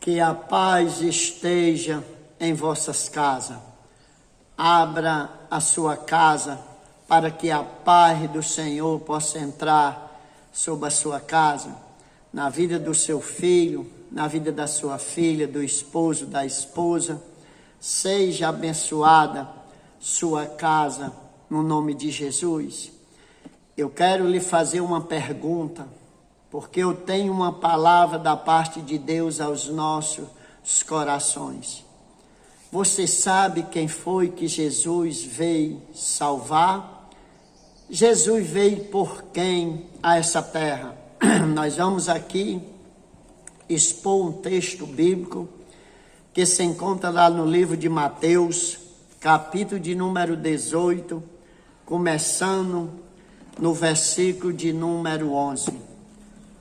Que a paz esteja em vossas casas. Abra a sua casa para que a paz do Senhor possa entrar sobre a sua casa, na vida do seu filho, na vida da sua filha, do esposo, da esposa. Seja abençoada sua casa, no nome de Jesus. Eu quero lhe fazer uma pergunta, porque eu tenho uma palavra da parte de Deus aos nossos corações. Você sabe quem foi que Jesus veio salvar? Jesus veio por quem a essa terra? Nós vamos aqui expor um texto bíblico que se encontra lá no livro de Mateus, capítulo de número 18, começando no versículo de número 11.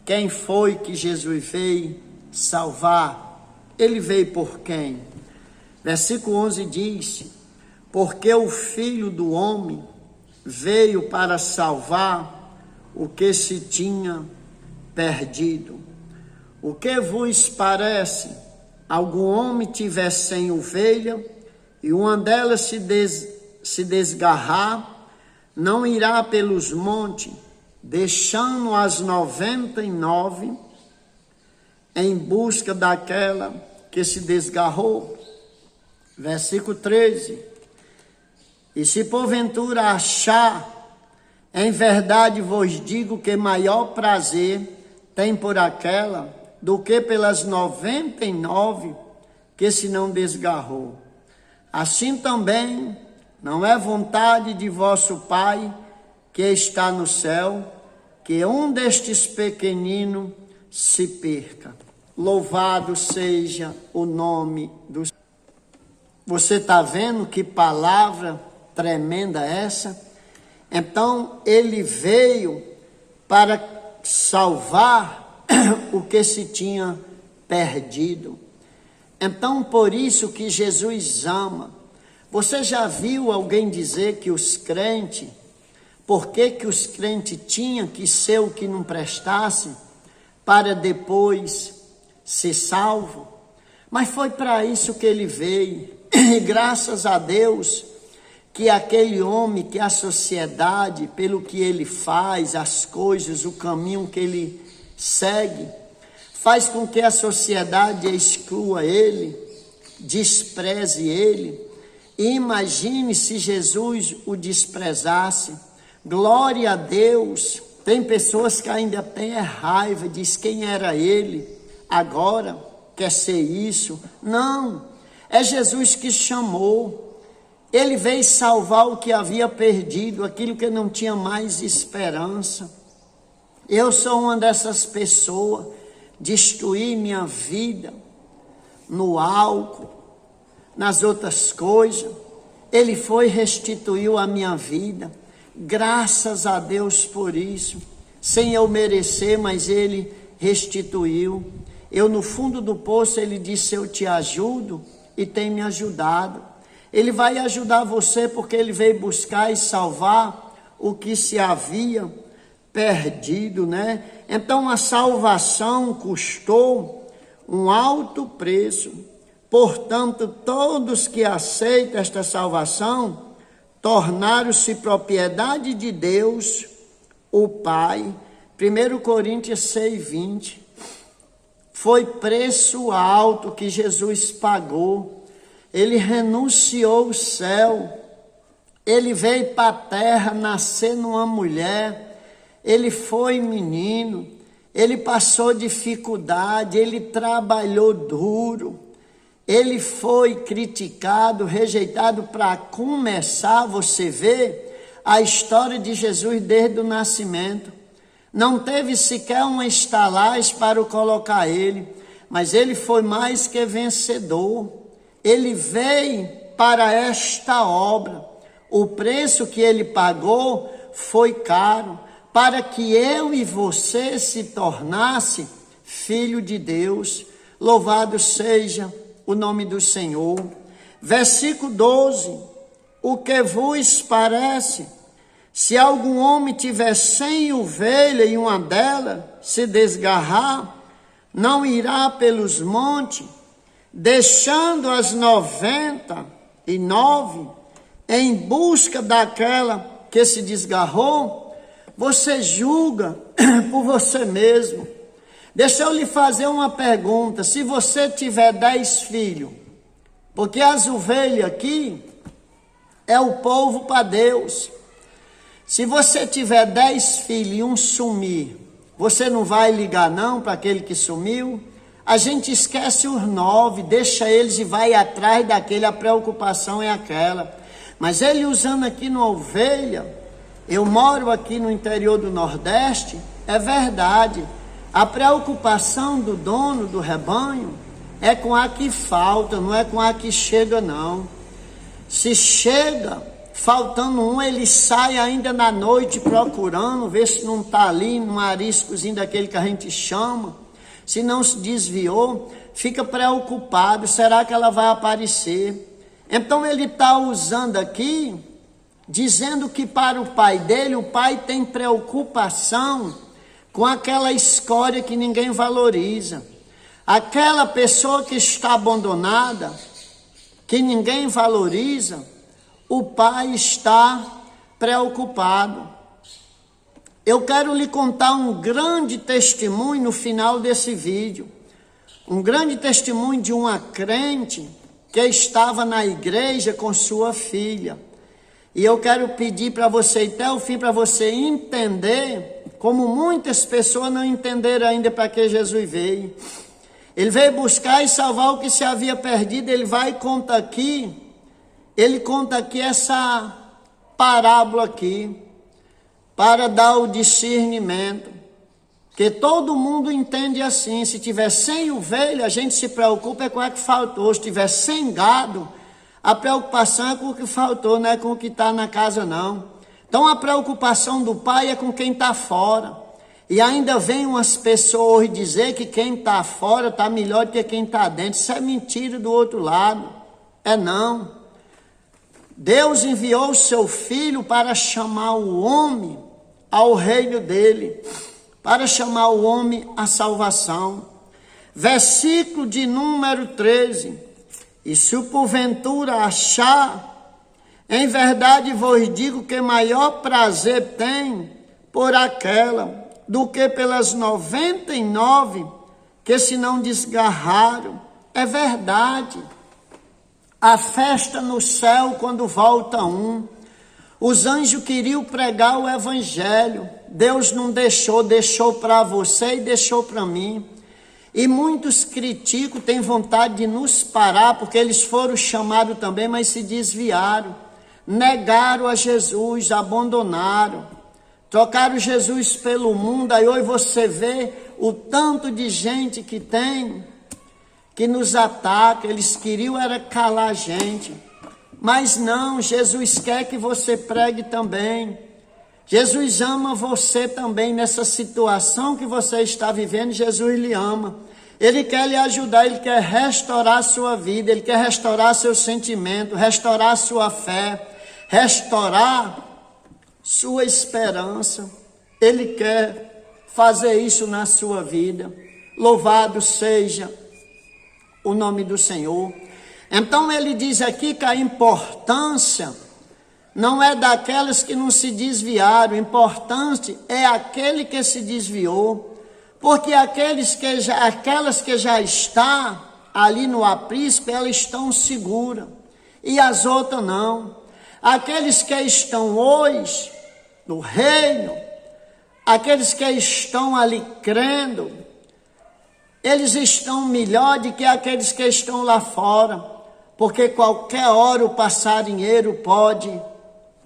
Quem foi que Jesus veio salvar? Ele veio por quem? Versículo 11 diz: porque o Filho do Homem veio para salvar o que se tinha perdido. O que vos parece? Algum homem tiver 100 ovelhas e uma delas se desgarrar, não irá pelos montes, deixando as 99 em busca daquela que se desgarrou. Versículo 13. E se porventura achar, em verdade vos digo que maior prazer tem por aquela do que pelas 99 que se não desgarrou. Assim também não é vontade de vosso Pai que está no céu, que um destes pequeninos se perca. Louvado seja o nome do Senhor. Você está vendo que palavra tremenda essa? Então, ele veio para salvar o que se tinha perdido. Então, por isso que Jesus ama. Você já viu alguém dizer que os crentes, por que os crentes tinham que ser o que não prestasse para depois ser salvo? Mas foi para isso que ele veio. E graças a Deus que aquele homem, que a sociedade, pelo que ele faz, as coisas, o caminho que ele segue, faz com que a sociedade exclua ele, despreze ele. E imagine se Jesus o desprezasse. Glória a Deus. Tem pessoas que ainda têm raiva, diz quem era ele, agora quer ser isso. Não, é Jesus que chamou. Ele veio salvar o que havia perdido, aquilo que não tinha mais esperança. Eu sou uma dessas pessoas, destruí minha vida no álcool, nas outras coisas. Ele foi e restituiu a minha vida. Graças a Deus por isso. Sem eu merecer, mas ele restituiu. Eu no fundo do poço, ele disse, eu te ajudo, e tem me ajudado. Ele vai ajudar você porque ele veio buscar e salvar o que se havia perdido, né? Então a salvação custou um alto preço. Portanto, todos que aceitam esta salvação tornaram-se propriedade de Deus, o Pai. 1 Coríntios 6:20. Foi preço alto que Jesus pagou. Ele renunciou o céu, ele veio para a terra nascer numa mulher, ele foi menino, ele passou dificuldade, ele trabalhou duro, ele foi criticado, rejeitado. Para começar, você vê a história de Jesus desde o nascimento. Não teve sequer uma estalagem para o colocar ele, mas ele foi mais que vencedor. Ele veio para esta obra. O preço que ele pagou foi caro, para que eu e você se tornasse filho de Deus. Louvado seja o nome do Senhor. Versículo 12. O que vos parece? Se algum homem tiver 100 ovelhas e uma delas se desgarrar, não irá pelos montes, deixando as 99 em busca daquela que se desgarrou? Você julga por você mesmo. Deixa eu lhe fazer uma pergunta. Se você tiver 10 filhos, porque as ovelhas aqui é o povo para Deus. Se você tiver 10 filhos e um sumir, você não vai ligar não para aquele que sumiu? A gente esquece os 9, deixa eles e vai atrás daquele, a preocupação é aquela. Mas ele usando aqui no ovelha, eu moro aqui no interior do Nordeste, é verdade. A preocupação do dono do rebanho é com a que falta, não é com a que chega não. Se chega faltando um, ele sai ainda na noite procurando, ver se não está ali num ariscozinho daquele que a gente chama. Se não se desviou, fica preocupado, será que ela vai aparecer? Então ele está usando aqui, dizendo que para o pai dele, o pai tem preocupação com aquela escória que ninguém valoriza. Aquela pessoa que está abandonada, que ninguém valoriza, o pai está preocupado. Eu quero lhe contar um grande testemunho no final desse vídeo. Um grande testemunho de uma crente que estava na igreja com sua filha. E eu quero pedir para você, até o fim, para você entender, como muitas pessoas não entenderam ainda para que Jesus veio. Ele veio buscar e salvar o que se havia perdido. Ele conta aqui essa parábola aqui, para dar o discernimento. Porque todo mundo entende assim, se tiver 100 ovelhas, a gente se preocupa com o que faltou. Se tiver 100 gado, a preocupação é com o que faltou, não é com o que está na casa não. Então a preocupação do pai é com quem está fora. E ainda vem umas pessoas dizer que quem está fora está melhor do que quem está dentro. Isso é mentira do outro lado. É não. Deus enviou o seu Filho para chamar o homem ao reino dele, para chamar o homem à salvação. Versículo de número 13. E se porventura achar, em verdade vos digo que maior prazer tem por aquela, do que pelas 99 que se não desgarraram. É verdade. A festa no céu quando volta um. Os anjos queriam pregar o evangelho. Deus não deixou para você e deixou para mim. E muitos criticam, têm vontade de nos parar, porque eles foram chamados também, mas se desviaram. Negaram a Jesus, abandonaram. Trocaram Jesus pelo mundo. Aí hoje você vê o tanto de gente que tem, que nos ataca. Eles queriam era calar a gente. Mas não, Jesus quer que você pregue também. Jesus ama você também nessa situação que você está vivendo. Jesus lhe ama. Ele quer lhe ajudar, ele quer restaurar a sua vida, ele quer restaurar seu sentimento, restaurar sua fé, restaurar sua esperança. Ele quer fazer isso na sua vida. Louvado seja o nome do Senhor. Então ele diz aqui que a importância não é daquelas que não se desviaram, o importante é aquele que se desviou, porque aquelas que já estão ali no aprisco, elas estão seguras, e as outras não. Aqueles que estão hoje no reino, aqueles que estão ali crendo, eles estão melhor do que aqueles que estão lá fora, porque qualquer hora o passarinheiro pode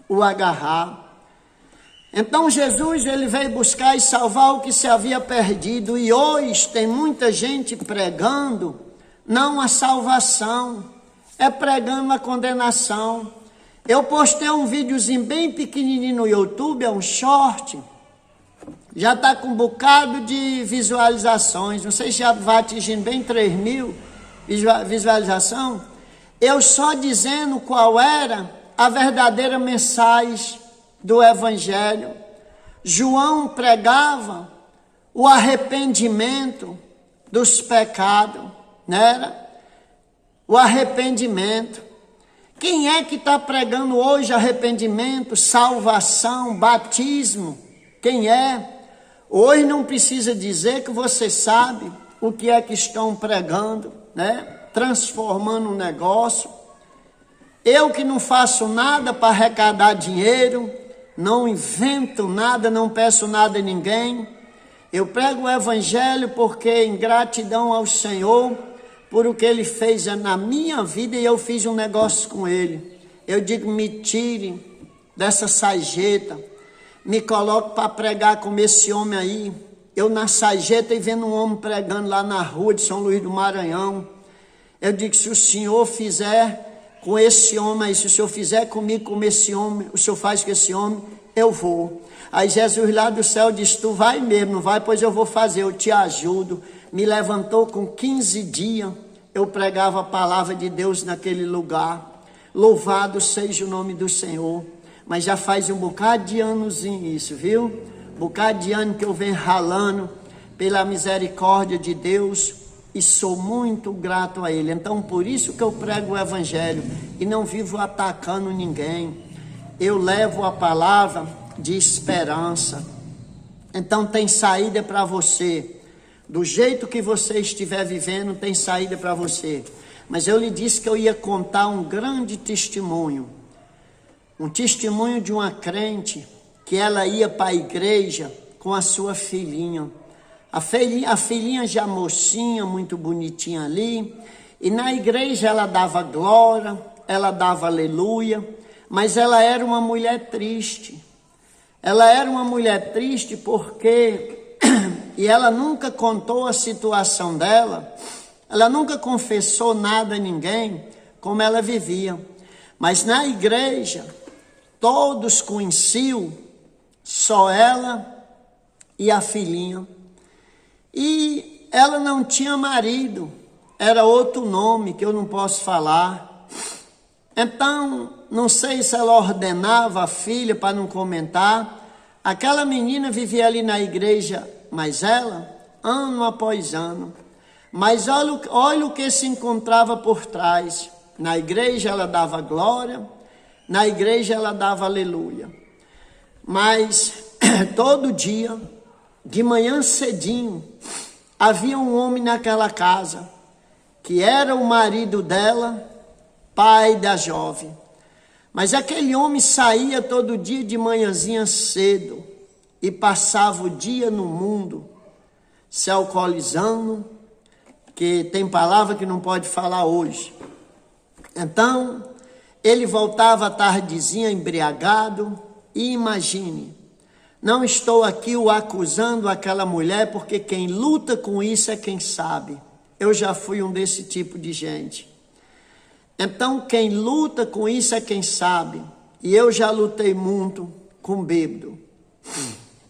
o agarrar. Então Jesus, ele veio buscar e salvar o que se havia perdido, e hoje tem muita gente pregando não a salvação, é pregando a condenação. Eu postei um videozinho bem pequenininho no YouTube, é um short, já está com um bocado de visualizações, não sei se já vai atingindo bem 3.000 visualizações. Eu só dizendo qual era a verdadeira mensagem do Evangelho. João pregava o arrependimento dos pecados, né? O arrependimento. Quem é que está pregando hoje arrependimento, salvação, batismo? Quem é? Hoje não precisa dizer que você sabe o que é que estão pregando, né? Transformando um negócio. Eu que não faço nada para arrecadar dinheiro, não invento nada, não peço nada a ninguém. Eu prego o evangelho porque em gratidão ao Senhor, por o que Ele fez na minha vida, e eu fiz um negócio com Ele. Eu digo, me tire dessa sarjeta, me coloque para pregar como esse homem aí. Eu na sarjeta e vendo um homem pregando lá na rua de São Luís do Maranhão. Eu digo, se o Senhor fizer com esse homem aí, se o Senhor fizer comigo como esse homem, o Senhor faz com esse homem, eu vou. Aí Jesus lá do céu disse, tu vai mesmo, não vai? Pois eu vou fazer, eu te ajudo. Me levantou com 15 dias, eu pregava a palavra de Deus naquele lugar. Louvado seja o nome do Senhor. Mas já faz um bocado de anos isso, viu? Um bocado de ano que eu venho ralando pela misericórdia de Deus e sou muito grato a Ele. Então por isso que eu prego o evangelho e não vivo atacando ninguém. Eu levo a palavra de esperança. Então tem saída para você. Do jeito que você estiver vivendo, tem saída para você. Mas eu lhe disse que eu ia contar um grande testemunho. Um testemunho de uma crente que ela ia para a igreja com a sua filhinha. A filhinha já mocinha, muito bonitinha ali. E na igreja ela dava glória, ela dava aleluia. Mas ela era uma mulher triste. Ela era uma mulher triste porque... E ela nunca contou a situação dela. Ela nunca confessou nada a ninguém, como ela vivia. Mas na igreja, todos conheciam só ela e a filhinha. E ela não tinha marido. Era outro nome que eu não posso falar. Então, não sei se ela ordenava a filha para não comentar. Aquela menina vivia ali na igreja, mas ela, ano após ano. Mas olha o que se encontrava por trás. Na igreja ela dava glória, na igreja ela dava aleluia. Mas todo dia, de manhã cedinho, havia um homem naquela casa, que era o marido dela, pai da jovem. Mas aquele homem saía todo dia de manhãzinha cedo e passava o dia no mundo, se alcoolizando, que tem palavra que não pode falar hoje. Então, ele voltava à tardezinha embriagado e imagine, não estou aqui o acusando aquela mulher, porque quem luta com isso é quem sabe. Eu já fui um desse tipo de gente. Então, quem luta com isso é quem sabe. E eu já lutei muito com bêbado.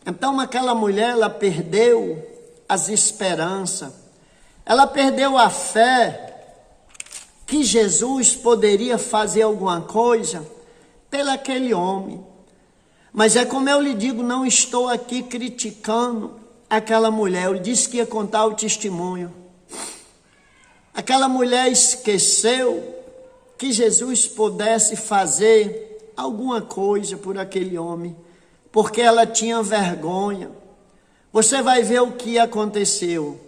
Então, aquela mulher, ela perdeu as esperanças. Ela perdeu a fé que Jesus poderia fazer alguma coisa pelo aquele homem. Mas é como eu lhe digo, não estou aqui criticando aquela mulher. Eu disse que ia contar o testemunho. Aquela mulher esqueceu que Jesus pudesse fazer alguma coisa por aquele homem, porque ela tinha vergonha. Você vai ver o que aconteceu.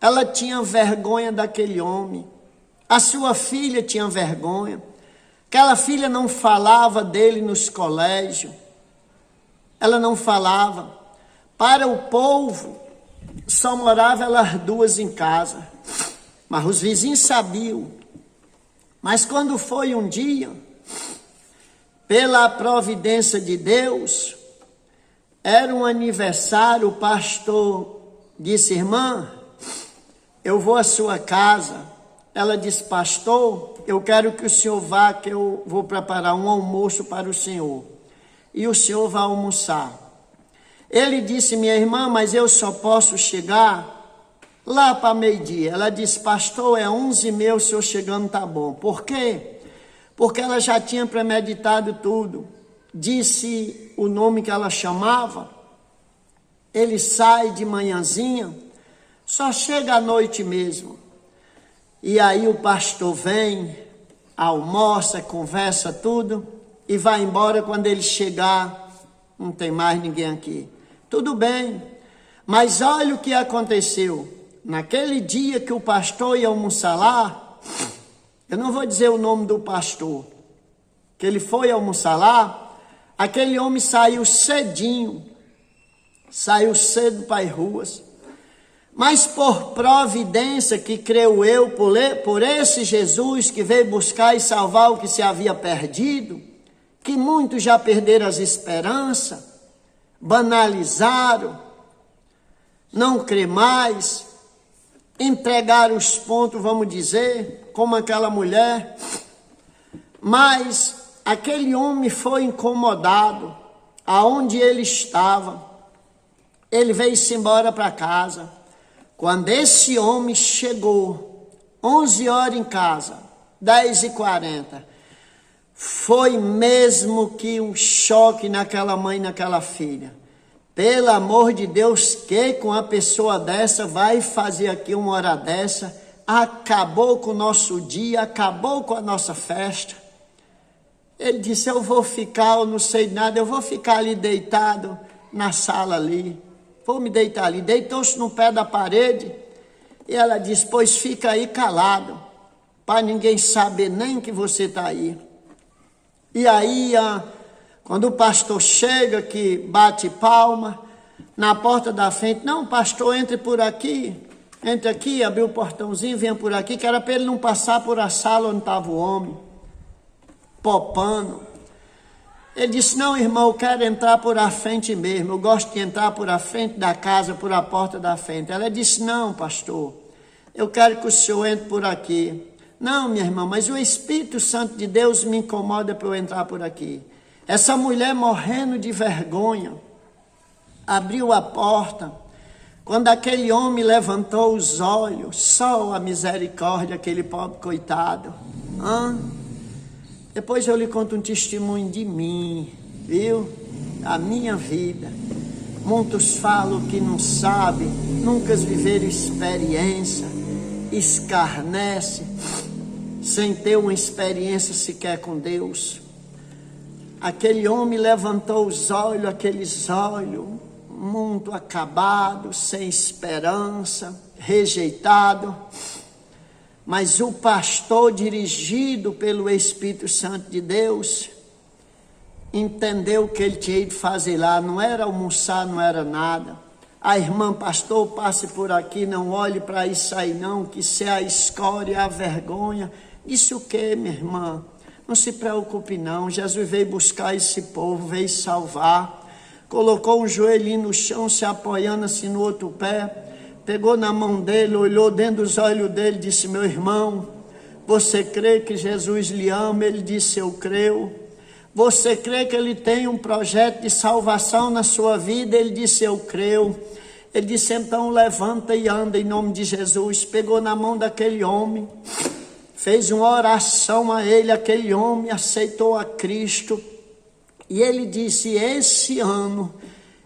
Ela tinha vergonha daquele homem. A sua filha tinha vergonha. Aquela filha não falava dele nos colégios. Ela não falava. Para o povo, só morava elas duas em casa. Mas os vizinhos sabiam. Mas quando foi um dia, pela providência de Deus, era um aniversário, o pastor disse, irmã, eu vou à sua casa. Ela disse, pastor, eu quero que o senhor vá, que eu vou preparar um almoço para o senhor. E o senhor vai almoçar. Ele disse, minha irmã, mas eu só posso chegar lá para meio-dia. Ela disse, pastor, é 11h30, o senhor chegando tá bom. Por quê? Porque ela já tinha premeditado tudo. Disse o nome que ela chamava. Ele sai de manhãzinha, Só chega à noite mesmo. E aí o pastor vem, almoça, conversa tudo e vai embora. Quando ele chegar, não tem mais ninguém aqui. Tudo bem, mas olha o que aconteceu. Naquele dia que o pastor ia almoçar lá, eu não vou dizer o nome do pastor, que ele foi almoçar lá, aquele homem saiu cedinho, saiu cedo para as ruas. Mas por providência, que creio eu, por esse Jesus que veio buscar e salvar o que se havia perdido, que muitos já perderam as esperanças, banalizaram, não crê mais, entregaram os pontos, vamos dizer, como aquela mulher. Mas aquele homem foi incomodado, aonde ele estava, ele veio-se embora para casa. Quando esse homem chegou, 11 horas em casa, 10h40, foi mesmo que um choque naquela mãe e naquela filha. Pelo amor de Deus, que com uma pessoa dessa vai fazer aqui uma hora dessa? Acabou com o nosso dia, acabou com a nossa festa. Ele disse, eu vou ficar, eu não sei nada, eu vou ficar ali deitado na sala ali. Vou me deitar ali. Deitou-se no pé da parede e ela disse, pois fica aí calado, para ninguém saber nem que você está aí. E aí, quando o pastor chega, que bate palma, na porta da frente, não, pastor, entre por aqui, entre aqui, abriu o portãozinho, venha por aqui, que era para ele não passar por a sala onde estava o homem, popando. Ele disse, não, irmão, eu quero entrar por a frente mesmo, eu gosto de entrar por a frente da casa, por a porta da frente. Ela disse, não, pastor, eu quero que o senhor entre por aqui. Não, minha irmã, mas o Espírito Santo de Deus me incomoda para eu entrar por aqui. Essa mulher morrendo de vergonha, abriu a porta. Quando aquele homem levantou os olhos, só a misericórdia, aquele pobre coitado. Depois eu lhe conto um testemunho de mim, viu? A minha vida. Muitos falam que não sabem, nunca viveram experiência, escarnece, sem ter uma experiência sequer com Deus. Aquele homem levantou os olhos, aqueles olhos muito acabados, sem esperança, rejeitado. Mas o pastor, dirigido pelo Espírito Santo de Deus, entendeu o que ele tinha ido fazer lá. Não era almoçar, não era nada. A irmã, pastor, passe por aqui, não olhe para isso aí não, que isso é a escória, a vergonha. Isso o que, minha irmã? Não se preocupe não, Jesus veio buscar esse povo, veio salvar. Colocou um joelhinho no chão, se apoiando assim no outro pé. Pegou na mão dele, olhou dentro dos olhos dele, disse, meu irmão, você crê que Jesus lhe ama? Ele disse, eu creio. Você crê que ele tem um projeto de salvação na sua vida? Ele disse, eu creio. Ele disse, então levanta e anda em nome de Jesus. Pegou na mão daquele homem, fez uma oração a ele, aquele homem aceitou a Cristo. E ele disse, esse ano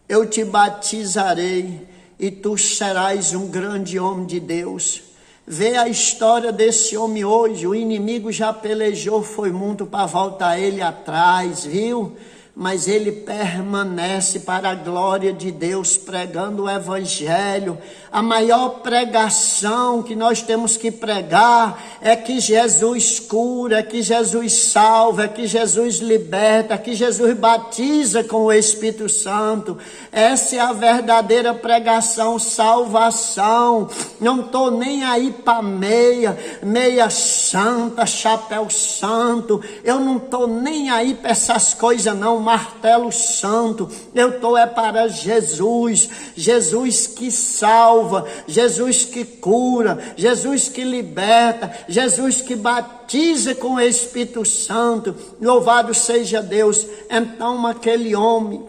eu te batizarei e tu serás um grande homem de Deus. Vê a história desse homem hoje, o inimigo já pelejou, foi muito para voltar ele atrás, viu? Mas ele permanece para a glória de Deus, pregando o Evangelho. A maior pregação que nós temos que pregar é que Jesus cura, é que Jesus salva, é que Jesus liberta, é que Jesus batiza com o Espírito Santo. Essa é a verdadeira pregação, salvação. Não estou nem aí para meia santa, chapéu santo. Eu não estou nem aí para essas coisas não. Martelo santo, eu estou para Jesus, Jesus que salva, Jesus que cura, Jesus que liberta, Jesus que batiza com o Espírito Santo, louvado seja Deus. Então aquele homem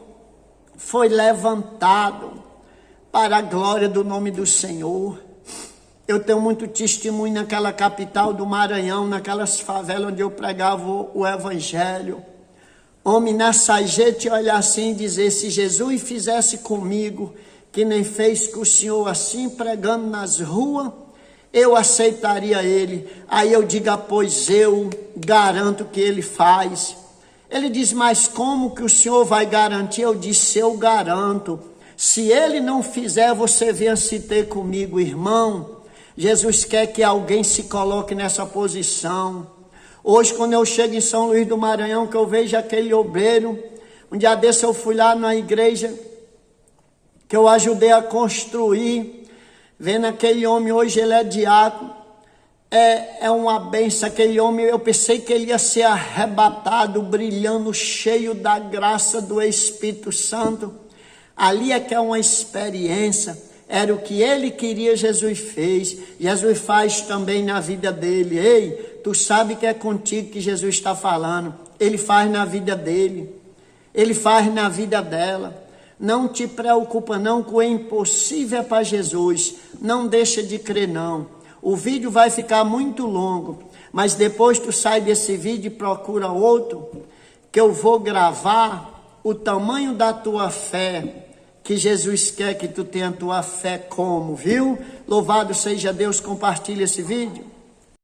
foi levantado para a glória do nome do Senhor. Eu tenho muito testemunho naquela capital do Maranhão, naquelas favelas onde eu pregava o Evangelho. Homem na sarjeta olhar assim e dizer, se Jesus fizesse comigo, que nem fez com o senhor assim, pregando nas ruas, eu aceitaria ele. Aí eu digo, pois eu garanto que ele faz. Ele diz, mas como que o senhor vai garantir? Eu disse, eu garanto. Se ele não fizer, você venha se ter comigo, irmão. Jesus quer que alguém se coloque nessa posição. Hoje, quando eu chego em São Luís do Maranhão, que eu vejo aquele obreiro, um dia desse eu fui lá na igreja, que eu ajudei a construir, vendo aquele homem, hoje ele é diácono, é uma benção. Aquele homem, eu pensei que ele ia ser arrebatado, brilhando, cheio da graça do Espírito Santo. Ali é que é uma experiência, era o que ele queria, Jesus fez. Jesus faz também na vida dele. Ei, tu sabe que é contigo que Jesus está falando. Ele faz na vida dele, ele faz na vida dela. Não te preocupa não, com o impossível é para Jesus. Não deixa de crer não. O vídeo vai ficar muito longo, mas depois tu sai desse vídeo e procura outro, que eu vou gravar o tamanho da tua fé, que Jesus quer que tu tenha a tua fé como, viu? Louvado seja Deus, compartilha esse vídeo.